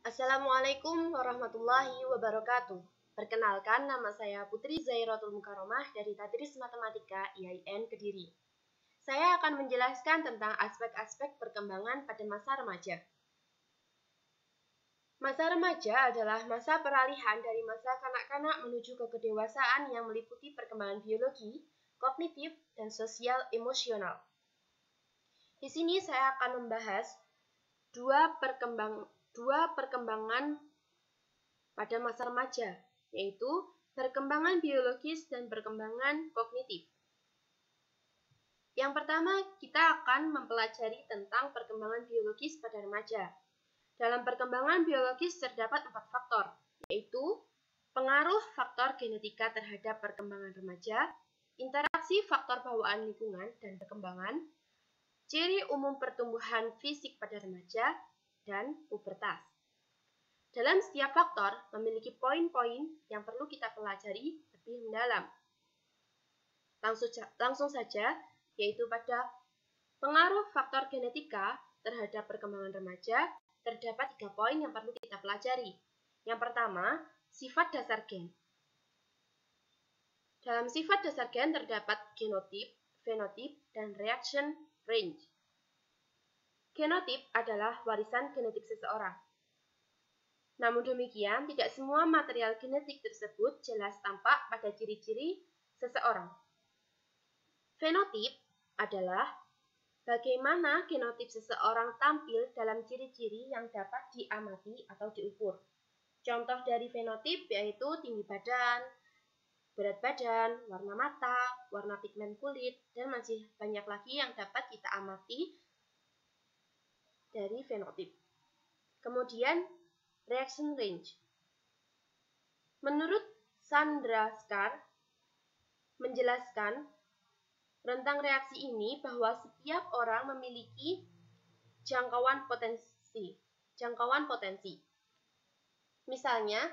Assalamualaikum warahmatullahi wabarakatuh. Perkenalkan, nama saya Putri Zairatul Mukaromah dari Tadris Matematika IAIN Kediri. Saya akan menjelaskan tentang aspek-aspek perkembangan pada masa remaja. Masa remaja adalah masa peralihan dari masa kanak-kanak menuju ke kedewasaan yang meliputi perkembangan biologi, kognitif, dan sosial emosional. Di sini saya akan membahas dua perkembangan pada masa remaja, yaitu perkembangan biologis dan perkembangan kognitif. Yang pertama, kita akan mempelajari tentang perkembangan biologis pada remaja. Dalam perkembangan biologis terdapat 4 faktor, yaitu pengaruh faktor genetika terhadap perkembangan remaja, interaksi faktor bawaan lingkungan dan perkembangan, ciri umum pertumbuhan fisik pada remaja, dan pubertas. Dalam setiap faktor memiliki poin-poin yang perlu kita pelajari lebih mendalam. Langsung saja, yaitu pada pengaruh faktor genetika terhadap perkembangan remaja, terdapat 3 poin yang perlu kita pelajari. Yang pertama, sifat dasar gen. Dalam sifat dasar gen terdapat genotip, fenotip, dan reaction range. Genotip adalah warisan genetik seseorang. Namun demikian, tidak semua material genetik tersebut jelas tampak pada ciri-ciri seseorang. Fenotip adalah bagaimana genotip seseorang tampil dalam ciri-ciri yang dapat diamati atau diukur. Contoh dari fenotip yaitu tinggi badan, berat badan, warna mata, warna pigmen kulit, dan masih banyak lagi yang dapat kita amati dari fenotip. Kemudian, reaction range. Menurut Sandra Scar menjelaskan rentang reaksi ini bahwa setiap orang memiliki jangkauan potensi. Misalnya,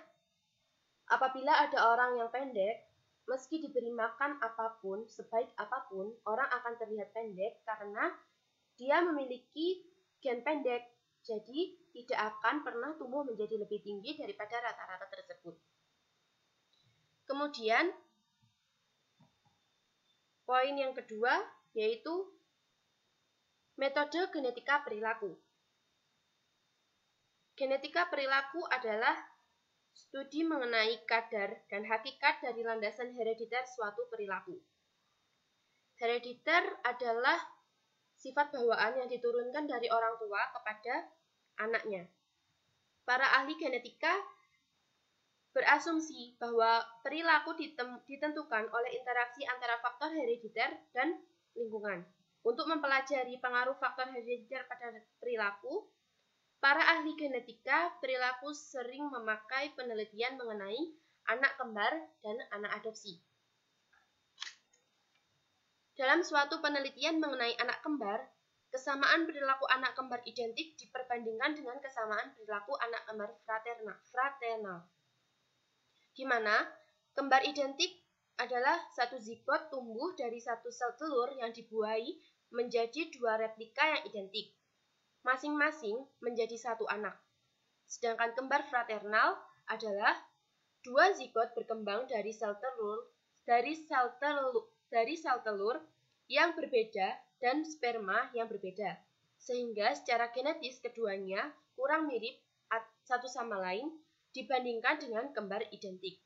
apabila ada orang yang pendek, meski diberi makan apapun, sebaik apapun, orang akan terlihat pendek karena dia memiliki gen pendek, jadi tidak akan pernah tumbuh menjadi lebih tinggi daripada rata-rata tersebut. Kemudian, poin yang kedua yaitu metode genetika perilaku. Genetika perilaku adalah studi mengenai kadar dan hakikat dari landasan herediter suatu perilaku. Herediter adalah sifat bawaan yang diturunkan dari orang tua kepada anaknya. Para ahli genetika berasumsi bahwa perilaku ditentukan oleh interaksi antara faktor herediter dan lingkungan. Untuk mempelajari pengaruh faktor herediter pada perilaku, para ahli genetika perilaku sering memakai penelitian mengenai anak kembar dan anak adopsi. Dalam suatu penelitian mengenai anak kembar, kesamaan perilaku anak kembar identik diperbandingkan dengan kesamaan perilaku anak kembar fraternal, di mana kembar identik adalah satu zigot tumbuh dari satu sel telur yang dibuahi menjadi 2 replika yang identik, masing-masing menjadi satu anak. Sedangkan kembar fraternal adalah 2 zigot berkembang dari sel telur yang berbeda dan sperma yang berbeda, sehingga secara genetis keduanya kurang mirip satu sama lain dibandingkan dengan kembar identik.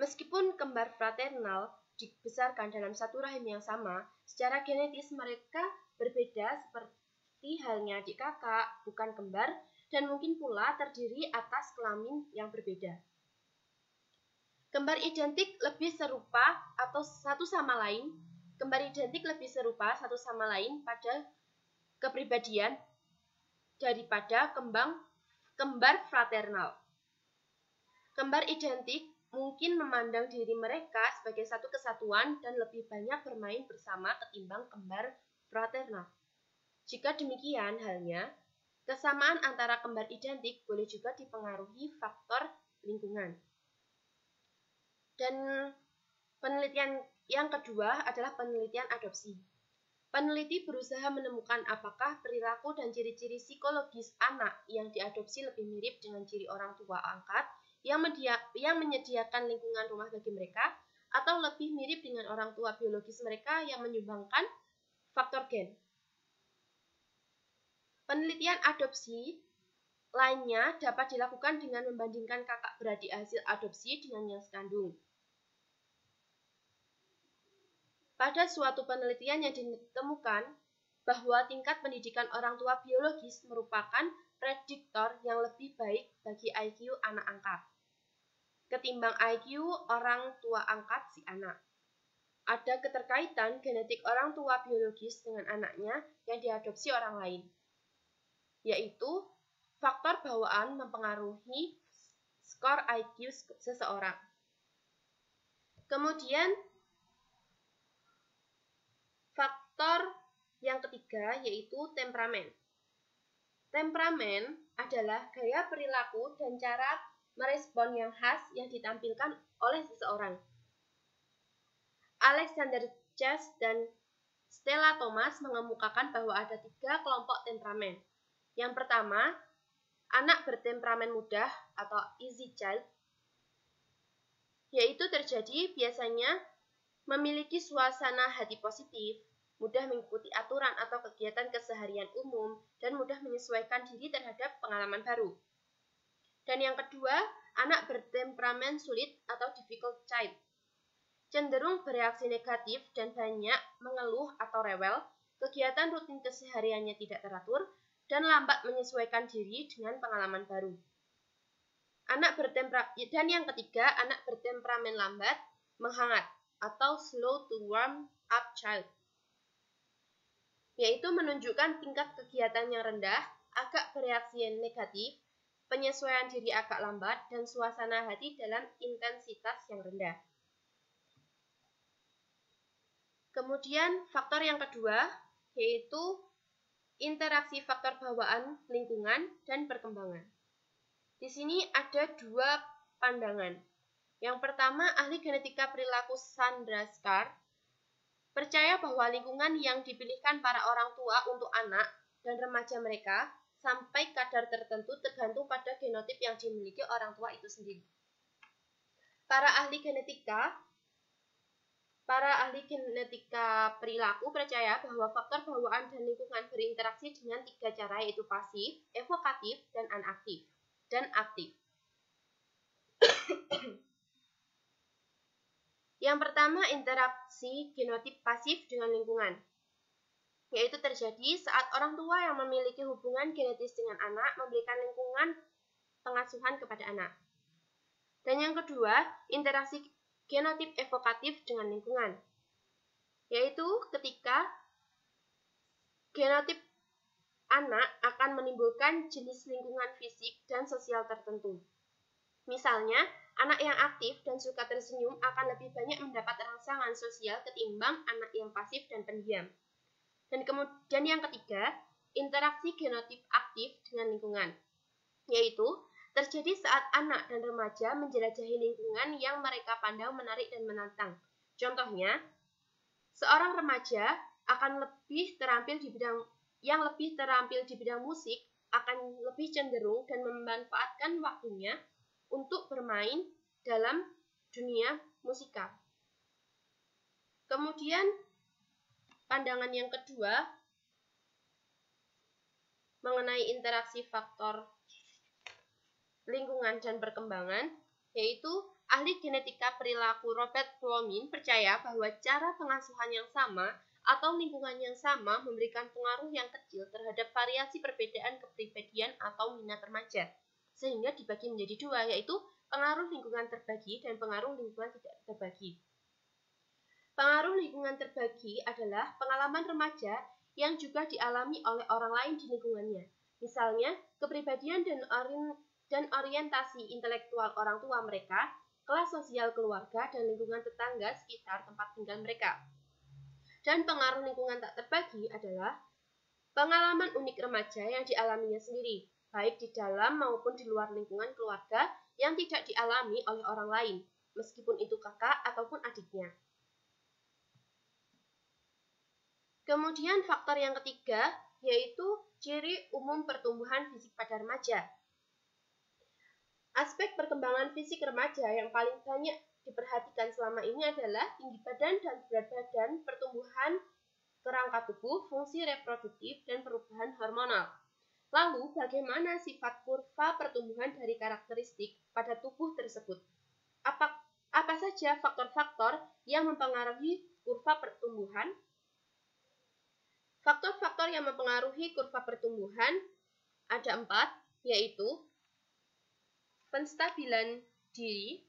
Meskipun kembar fraternal dibesarkan dalam satu rahim yang sama, secara genetis mereka berbeda seperti halnya adik kakak, bukan kembar, dan mungkin pula terdiri atas kelamin yang berbeda. Kembar identik lebih serupa satu sama lain pada kepribadian daripada kembar fraternal. Kembar identik mungkin memandang diri mereka sebagai satu kesatuan dan lebih banyak bermain bersama ketimbang kembar fraternal. Jika demikian halnya, kesamaan antara kembar identik boleh juga dipengaruhi faktor lingkungan. Dan penelitian yang kedua adalah penelitian adopsi. Peneliti berusaha menemukan apakah perilaku dan ciri-ciri psikologis anak yang diadopsi lebih mirip dengan ciri orang tua angkat yang menyediakan lingkungan rumah bagi mereka, atau lebih mirip dengan orang tua biologis mereka yang menyumbangkan faktor gen. Penelitian adopsi lainnya dapat dilakukan dengan membandingkan kakak beradik hasil adopsi dengan yang sekandung. Pada suatu penelitian yang ditemukan bahwa tingkat pendidikan orang tua biologis merupakan prediktor yang lebih baik bagi IQ anak angkat ketimbang IQ orang tua angkat si anak. Ada keterkaitan genetik orang tua biologis dengan anaknya yang diadopsi orang lain, yaitu faktor bawaan mempengaruhi skor IQ seseorang. Kemudian faktor yang ketiga yaitu temperamen. Temperamen adalah gaya perilaku dan cara merespon yang khas yang ditampilkan oleh seseorang. Alexander Chess dan Stella Thomas mengemukakan bahwa ada 3 kelompok temperamen. Yang pertama, anak bertemperamen mudah atau easy child, yaitu terjadi biasanya memiliki suasana hati positif, mudah mengikuti aturan atau kegiatan keseharian umum, dan mudah menyesuaikan diri terhadap pengalaman baru. Dan yang kedua, anak bertemperamen sulit atau difficult child, cenderung bereaksi negatif dan banyak mengeluh atau rewel, kegiatan rutin kesehariannya tidak teratur, dan lambat menyesuaikan diri dengan pengalaman baru. Dan yang ketiga, anak bertemperamen lambat, menghangat, atau slow to warm up child, yaitu menunjukkan tingkat kegiatan yang rendah, agak bereaksi negatif, penyesuaian diri agak lambat, dan suasana hati dalam intensitas yang rendah. Kemudian faktor yang kedua yaitu interaksi faktor bawaan, lingkungan, dan perkembangan. Di sini ada 2 pandangan. Yang pertama, ahli genetika perilaku Sandra Scar percaya bahwa lingkungan yang dipilihkan para orang tua untuk anak dan remaja mereka sampai kadar tertentu tergantung pada genotip yang dimiliki orang tua itu sendiri. Para ahli genetika perilaku percaya bahwa faktor bawaan dan lingkungan berinteraksi dengan 3 cara, yaitu pasif, evokatif, dan aktif. Yang pertama, interaksi genotip pasif dengan lingkungan, yaitu terjadi saat orang tua yang memiliki hubungan genetis dengan anak memberikan lingkungan pengasuhan kepada anak. Dan yang kedua, interaksi genotip evokatif dengan lingkungan, yaitu ketika genotip anak akan menimbulkan jenis lingkungan fisik dan sosial tertentu. Misalnya, anak yang aktif dan suka tersenyum akan lebih banyak mendapat rangsangan sosial ketimbang anak yang pasif dan pendiam. Dan kemudian yang ketiga, interaksi genotip aktif dengan lingkungan, yaitu terjadi saat anak dan remaja menjelajahi lingkungan yang mereka pandang menarik dan menantang. Contohnya, seorang remaja akan lebih terampil di bidang musik, akan lebih cenderung dan memanfaatkan waktunya untuk bermain dalam dunia musikal. Kemudian pandangan yang kedua mengenai interaksi faktor lingkungan dan perkembangan, yaitu ahli genetika perilaku Robert Plomin percaya bahwa cara pengasuhan yang sama atau lingkungan yang sama memberikan pengaruh yang kecil terhadap variasi perbedaan kepribadian atau minat remaja, sehingga dibagi menjadi 2, yaitu pengaruh lingkungan terbagi dan pengaruh lingkungan tidak terbagi. Pengaruh lingkungan terbagi adalah pengalaman remaja yang juga dialami oleh orang lain di lingkungannya. Misalnya, kepribadian dan orientasi intelektual orang tua mereka, kelas sosial keluarga, dan lingkungan tetangga sekitar tempat tinggal mereka. Dan pengaruh lingkungan tak terbagi adalah pengalaman unik remaja yang dialaminya sendiri, baik di dalam maupun di luar lingkungan keluarga yang tidak dialami oleh orang lain, meskipun itu kakak ataupun adiknya. Kemudian faktor yang ketiga yaitu ciri umum pertumbuhan fisik pada remaja. Aspek perkembangan fisik remaja yang paling banyak diperhatikan selama ini adalah tinggi badan dan berat badan, pertumbuhan kerangka tubuh, fungsi reproduktif, dan perubahan hormonal. Lalu, bagaimana sifat kurva pertumbuhan dari karakteristik pada tubuh tersebut? Apa saja faktor-faktor yang mempengaruhi kurva pertumbuhan? Faktor-faktor yang mempengaruhi kurva pertumbuhan ada 4, yaitu penstabilan diri,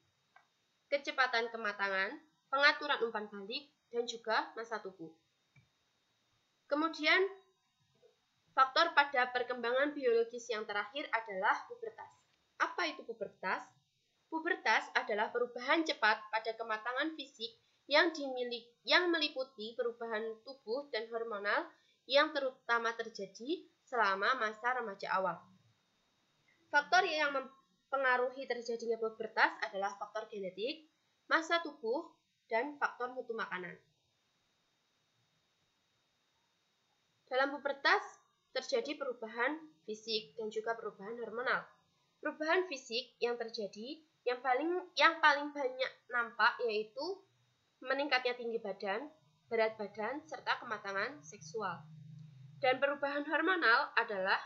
kecepatan kematangan, pengaturan umpan balik, dan juga massa tubuh. Kemudian, faktor pada perkembangan biologis yang terakhir adalah pubertas. Apa itu pubertas? Pubertas adalah perubahan cepat pada kematangan fisik yang meliputi perubahan tubuh dan hormonal yang terutama terjadi selama masa remaja awal. Faktor yang mempengaruhi terjadinya pubertas adalah faktor genetik, massa tubuh, dan faktor mutu makanan. Dalam pubertas terjadi perubahan fisik dan juga perubahan hormonal. Perubahan fisik yang terjadi yang paling banyak nampak yaitu meningkatnya tinggi badan, berat badan, serta kematangan seksual. Dan perubahan hormonal adalah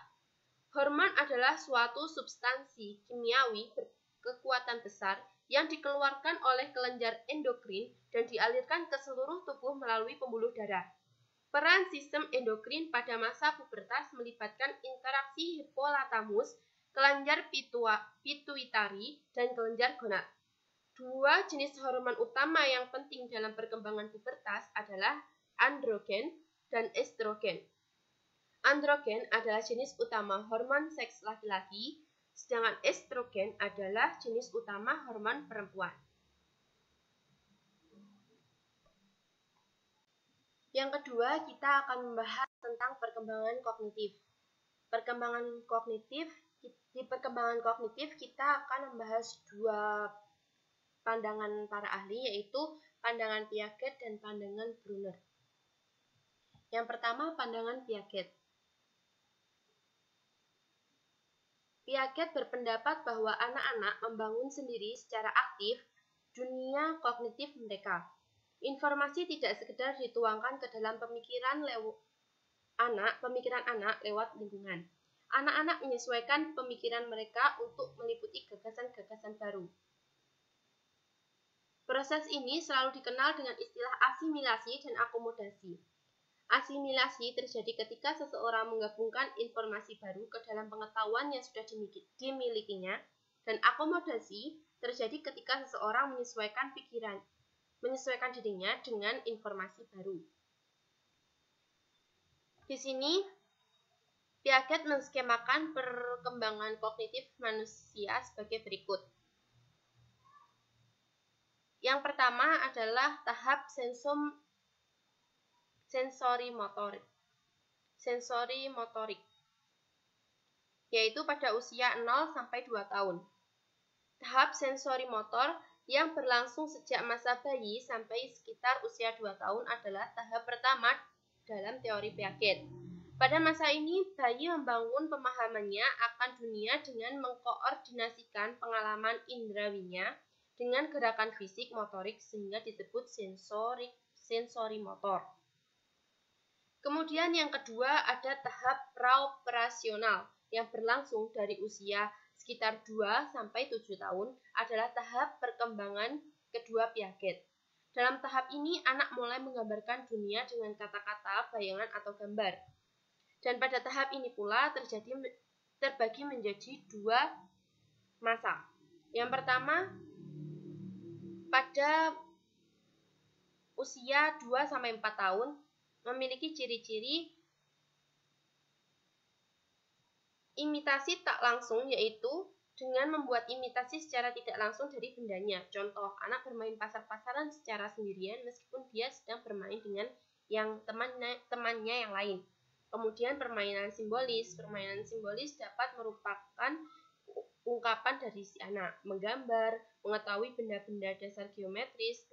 hormon adalah suatu substansi kimiawi berkekuatan besar yang dikeluarkan oleh kelenjar endokrin dan dialirkan ke seluruh tubuh melalui pembuluh darah. Peran sistem endokrin pada masa pubertas melibatkan interaksi hipotalamus, kelenjar pituitari, dan kelenjar gonad. Dua jenis hormon utama yang penting dalam perkembangan pubertas adalah androgen dan estrogen. Androgen adalah jenis utama hormon seks laki-laki, sedangkan estrogen adalah jenis utama hormon perempuan. Yang kedua, kita akan membahas tentang perkembangan kognitif. Di perkembangan kognitif kita akan membahas dua pandangan para ahli, yaitu pandangan Piaget dan pandangan Brunner. Yang pertama, pandangan Piaget. Piaget berpendapat bahwa anak-anak membangun sendiri secara aktif dunia kognitif mereka. Informasi tidak sekedar dituangkan ke dalam pemikiran anak lewat lingkungan. Anak-anak menyesuaikan pemikiran mereka untuk meliputi gagasan-gagasan baru. Proses ini selalu dikenal dengan istilah asimilasi dan akomodasi. Asimilasi terjadi ketika seseorang menggabungkan informasi baru ke dalam pengetahuan yang sudah dimilikinya, dan akomodasi terjadi ketika seseorang menyesuaikan dirinya dengan informasi baru. Di sini, Piaget menskemakan perkembangan kognitif manusia sebagai berikut. Yang pertama adalah tahap sensori motorik, yaitu pada usia 0 sampai 2 tahun. Tahap sensori motor yang berlangsung sejak masa bayi sampai sekitar usia 2 tahun adalah tahap pertama dalam teori Piaget. Pada masa ini, bayi membangun pemahamannya akan dunia dengan mengkoordinasikan pengalaman indrawinya dengan gerakan fisik motorik sehingga disebut sensori motor. Kemudian yang kedua ada tahap praoperasional yang berlangsung dari usia sekitar 2 sampai 7 tahun adalah tahap perkembangan kedua Piaget. Dalam tahap ini anak mulai menggambarkan dunia dengan kata-kata, bayangan atau gambar. Dan pada tahap ini pula terbagi menjadi dua masa. Yang pertama pada usia 2 sampai 4 tahun memiliki ciri-ciri imitasi tak langsung, yaitu dengan membuat imitasi secara tidak langsung dari bendanya. Contoh, anak bermain pasar-pasaran secara sendirian meskipun dia sedang bermain dengan temannya yang lain. Kemudian permainan simbolis dapat merupakan ungkapan dari si anak, menggambar, mengetahui benda-benda dasar geometris,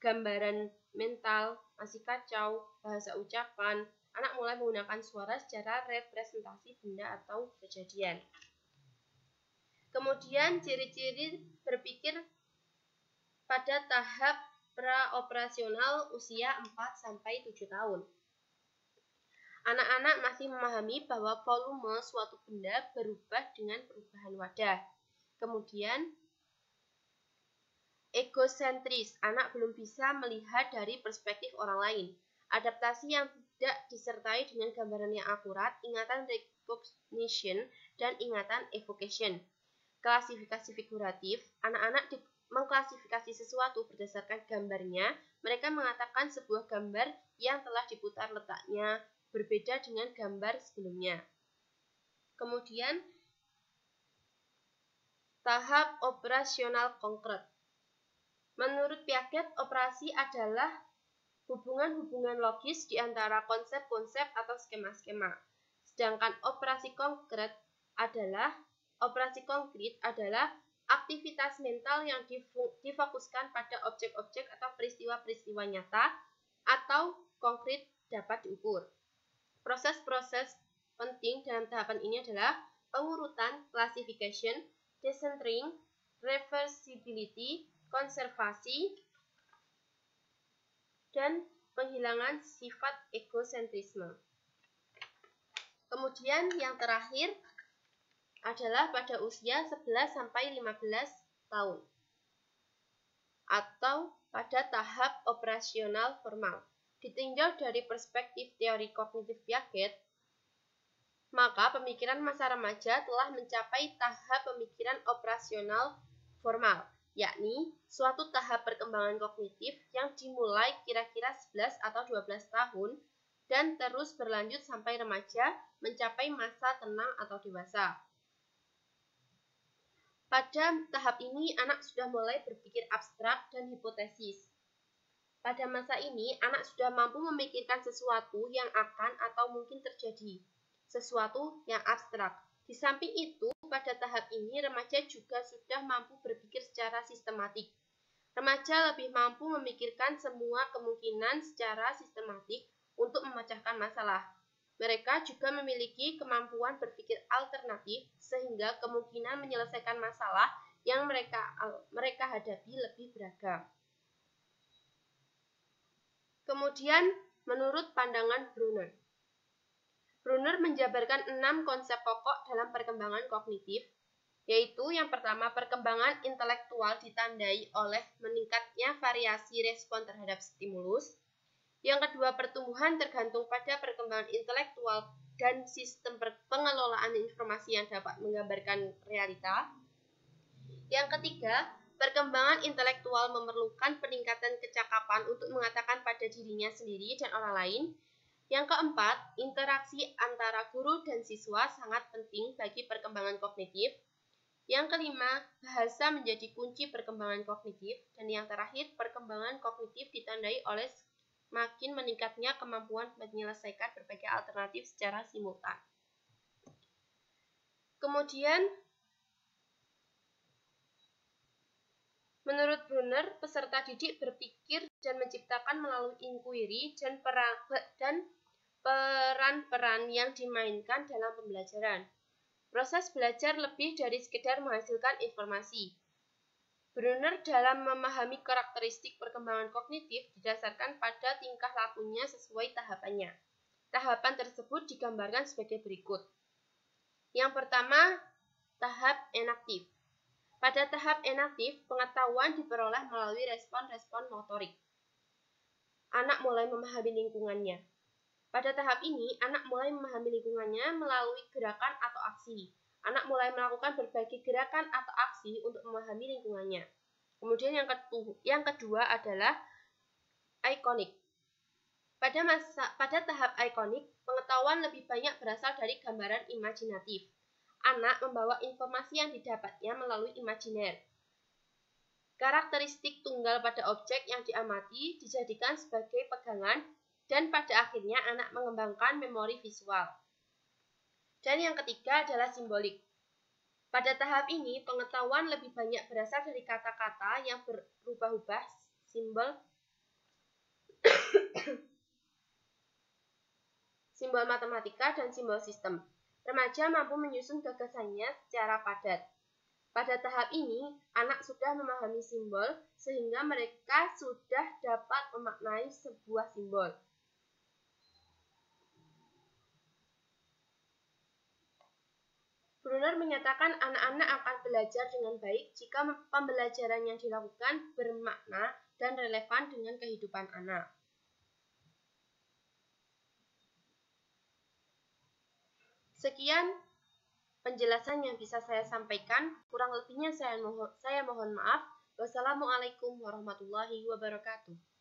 gambaran mental masih kacau, bahasa ucapan, anak mulai menggunakan suara secara representasi benda atau kejadian. Kemudian ciri-ciri berpikir pada tahap praoperasional usia 4-7 tahun. Anak-anak masih memahami bahwa volume suatu benda berubah dengan perubahan wadah. Kemudian egosentris, anak belum bisa melihat dari perspektif orang lain. Adaptasi yang tidak disertai dengan gambaran yang akurat, ingatan recognition, dan ingatan evocation. Klasifikasi figuratif, anak-anak mengklasifikasi sesuatu berdasarkan gambarnya. Mereka mengatakan sebuah gambar yang telah diputar letaknya berbeda dengan gambar sebelumnya. Kemudian, tahap operasional konkret. Menurut Piaget, operasi adalah hubungan-hubungan logis di antara konsep-konsep atau skema-skema. Sedangkan operasi konkret adalah aktivitas mental yang difokuskan pada objek-objek atau peristiwa-peristiwa nyata atau konkret dapat diukur. Proses-proses penting dalam tahapan ini adalah pengurutan, classification, decentering, reversibility, konservasi, dan penghilangan sifat egosentrisme. Kemudian yang terakhir adalah pada usia 11-15 tahun atau pada tahap operasional formal. Ditinjau dari perspektif teori kognitif Piaget, maka pemikiran masa remaja telah mencapai tahap pemikiran operasional formal, yakni suatu tahap perkembangan kognitif yang dimulai kira-kira 11 atau 12 tahun dan terus berlanjut sampai remaja mencapai masa tenang atau dewasa. Pada tahap ini, anak sudah mulai berpikir abstrak dan hipotesis. Pada masa ini, anak sudah mampu memikirkan sesuatu yang akan atau mungkin terjadi, sesuatu yang abstrak. Di samping itu, pada tahap ini, remaja juga sudah mampu berpikir secara sistematik. Remaja lebih mampu memikirkan semua kemungkinan secara sistematik untuk memecahkan masalah. Mereka juga memiliki kemampuan berpikir alternatif, sehingga kemungkinan menyelesaikan masalah yang mereka hadapi lebih beragam. Kemudian, menurut pandangan Brunner menjabarkan 6 konsep pokok dalam perkembangan kognitif, yaitu yang pertama, perkembangan intelektual ditandai oleh meningkatnya variasi respon terhadap stimulus. Yang kedua, pertumbuhan tergantung pada perkembangan intelektual dan sistem pengelolaan informasi yang dapat menggambarkan realita. Yang ketiga, perkembangan intelektual memerlukan peningkatan kecakapan untuk mengatakan pada dirinya sendiri dan orang lain. Yang keempat, interaksi antara guru dan siswa sangat penting bagi perkembangan kognitif. Yang kelima, bahasa menjadi kunci perkembangan kognitif. Dan yang terakhir, perkembangan kognitif ditandai oleh makin meningkatnya kemampuan menyelesaikan berbagai alternatif secara simultan. Kemudian, menurut Brunner, peserta didik berpikir dan menciptakan melalui inquiry dan peran-peran yang dimainkan dalam pembelajaran. Proses belajar lebih dari sekedar menghasilkan informasi. Brunner dalam memahami karakteristik perkembangan kognitif didasarkan pada tingkah lakunya sesuai tahapannya. Tahapan tersebut digambarkan sebagai berikut. Yang pertama, tahap enaktif. Pada tahap enaktif, pengetahuan diperoleh melalui respon-respon motorik. Anak mulai memahami lingkungannya. Pada tahap ini, anak mulai memahami lingkungannya melalui gerakan atau aksi. Anak mulai melakukan berbagai gerakan atau aksi untuk memahami lingkungannya. Kemudian yang kedua adalah ikonik. Pada tahap ikonik, pengetahuan lebih banyak berasal dari gambaran imajinatif. Anak membawa informasi yang didapatnya melalui imajiner. Karakteristik tunggal pada objek yang diamati dijadikan sebagai pegangan, dan pada akhirnya anak mengembangkan memori visual. Dan yang ketiga adalah simbolik. Pada tahap ini, pengetahuan lebih banyak berasal dari kata-kata yang berubah-ubah, simbol, Simbol matematika dan simbol sistem. Remaja mampu menyusun gagasannya secara padat. Pada tahap ini, anak sudah memahami simbol sehingga mereka sudah dapat memaknai sebuah simbol. Brunner menyatakan anak-anak akan belajar dengan baik jika pembelajaran yang dilakukan bermakna dan relevan dengan kehidupan anak. Sekian penjelasan yang bisa saya sampaikan, kurang lebihnya saya mohon maaf. Wassalamualaikum warahmatullahi wabarakatuh.